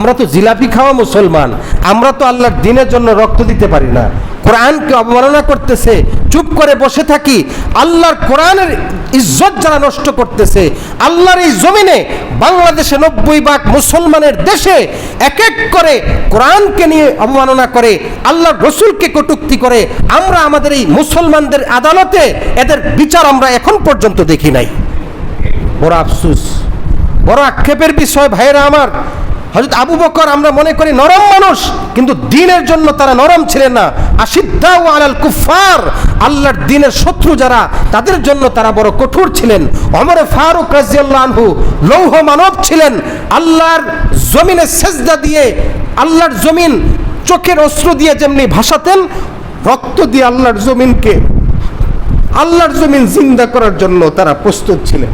আমরা তো জিলাপি খাওয়া মুসলমান, আমরা তো আল্লাহর দ্বীনের জন্য রক্ত দিতে পারি না। কোরআনকে অবমাননা করতেছে, চুপ করে বসে থাকি। আল্লাহর কোরআনের ইজ্জত যারা নষ্ট করতেছে, আল্লাহর এই জমিনে বাংলাদেশে 90 ভাগ মুসলমানের দেশে এক এক করে কোরআনকে নিয়ে অবমাননা করে, আল্লাহর রসুলকে কটূক্তি করে, আমরা আমাদের এই মুসলমানদের আদালতে এদের বিচার আমরা এখন পর্যন্ত দেখি নাই। বড় আফসোস, বড় আক্ষেপের বিষয় ভাইয়েরা আমার। হযরত আবু বকর আমরা মনে করি নরম মানুষ, কিন্তু দ্বীনের জন্য তারা নরম ছিলেন না। আশিদ্দাউ আলাল কুফার, আল্লাহর দ্বীনের শত্রু যারা, তাদের জন্য তারা বড় কঠোর ছিলেন। ওমর ফারুক রাদিয়াল্লাহু আনহু লৌহ মানব ছিলেন। আল্লাহর জমিনে সেজদা দিয়ে, আল্লাহর জমিন চোখের অশ্রু দিয়ে যেমনি ভাসাতেন, রক্ত দিয়ে আল্লাহর জমিন জিন্দা করার জন্য তারা প্রস্তুত ছিলেন।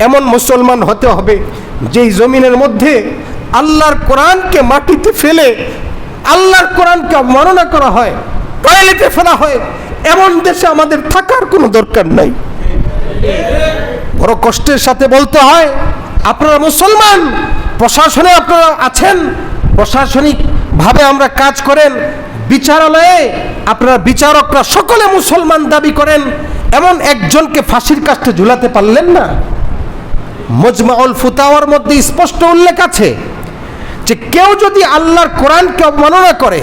এমন মুসলমান হতে হবে যেই জমিনের মধ্যে আল্লাহর কোরআনকে মাটিতে ফেলে আল্লাহর কোরআনকে অবমাননা করা হয়, টয়লেটে ফেলা হয়, এমন দেশে আমাদের থাকার কোনো দরকার নাই। বড় কষ্টের সাথে বলতে হয়, আপনারা মুসলমান, প্রশাসনে আপনারা আছেন, প্রশাসনিক ভাবে আমরা কাজ করেন, বিচারালয়ে আপনারা বিচারকরা সকলে মুসলমান দাবি করেন, এমন একজনকে ফাঁসির কাস্টে ঝুলাতে পারলেন না? মজমাউল ফুতাওয়ার মধ্যে স্পষ্ট উল্লেখ আছে যে কেউ যদি আল্লাহর কোরআনকে অবমাননা করে,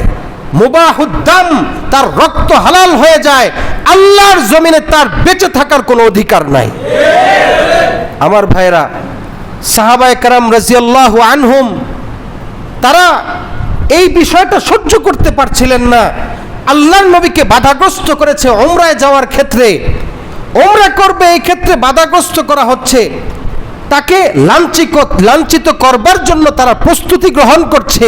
মুবাহুদ্দাম, তার রক্ত হালাল হয়ে যায়, আল্লাহর জমিনে তার বেঁচে থাকার কোনো অধিকার নাই। আমার ভাইরা, সাহাবায়ে কেরাম রাদিয়াল্লাহু আনহুম, তারা এই বিষয়টা সহ্য করতে পারছিলেন না। আল্লাহর নবীকে বাধাগ্রস্ত করেছে উমরায় যাওয়ার ক্ষেত্রে, উমরা করবে এই ক্ষেত্রে বাধাগ্রস্ত করা হচ্ছে, তাকে লাঞ্ছিত করবার জন্য তারা প্রস্তুতি গ্রহণ করছে,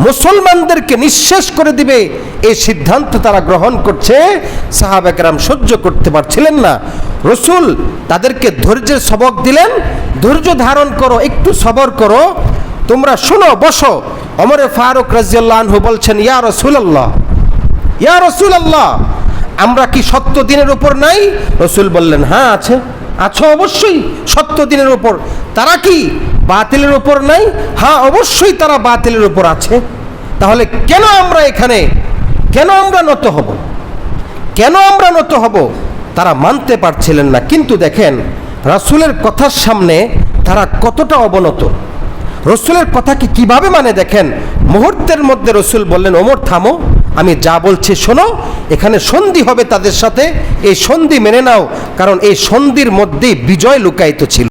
মুসলমানদেরকে নিঃশেষ করে দিবে এই সিদ্ধান্ত তারা গ্রহণ করছে। সাহাবায়ে কেরাম সহ্য করতে পারছিলেন না। রসুল তাদেরকে ধৈর্যের সবক দিলেন, ধৈর্য ধারণ করো, একটু সবর করো, তোমরা শুনো, বসো। ওমর ফারুক রাদিয়াল্লাহু আনহু বলছেন, ইয়া রাসূলুল্লাহ, আমরা কি সত্য দিনের উপর নাই? রসুল বললেন, হ্যাঁ আছো অবশ্যই সত্য দিনের উপর। তারা কি বাতিলের উপর নাই? হ্যাঁ অবশ্যই তারা বাতিলের উপর আছে। তাহলে কেন আমরা এখানে, কেন আমরা নত হব? তারা মানতে পারছিলেন না। কিন্তু দেখেন রাসূলের কথার সামনে তারা কতটা অবনত, রসুলের কথাকে কিভাবে মানে দেখেন। মুহূর্তের মধ্যে রসুল বললেন, ওমর থামো, আমি যা বলছি শোনো, এখানে সন্ধি হবে তাদের সাথে, এই সন্ধি মেনে নাও, কারণ এই সন্ধির মধ্যেই বিজয় লুকায়িত ছিল।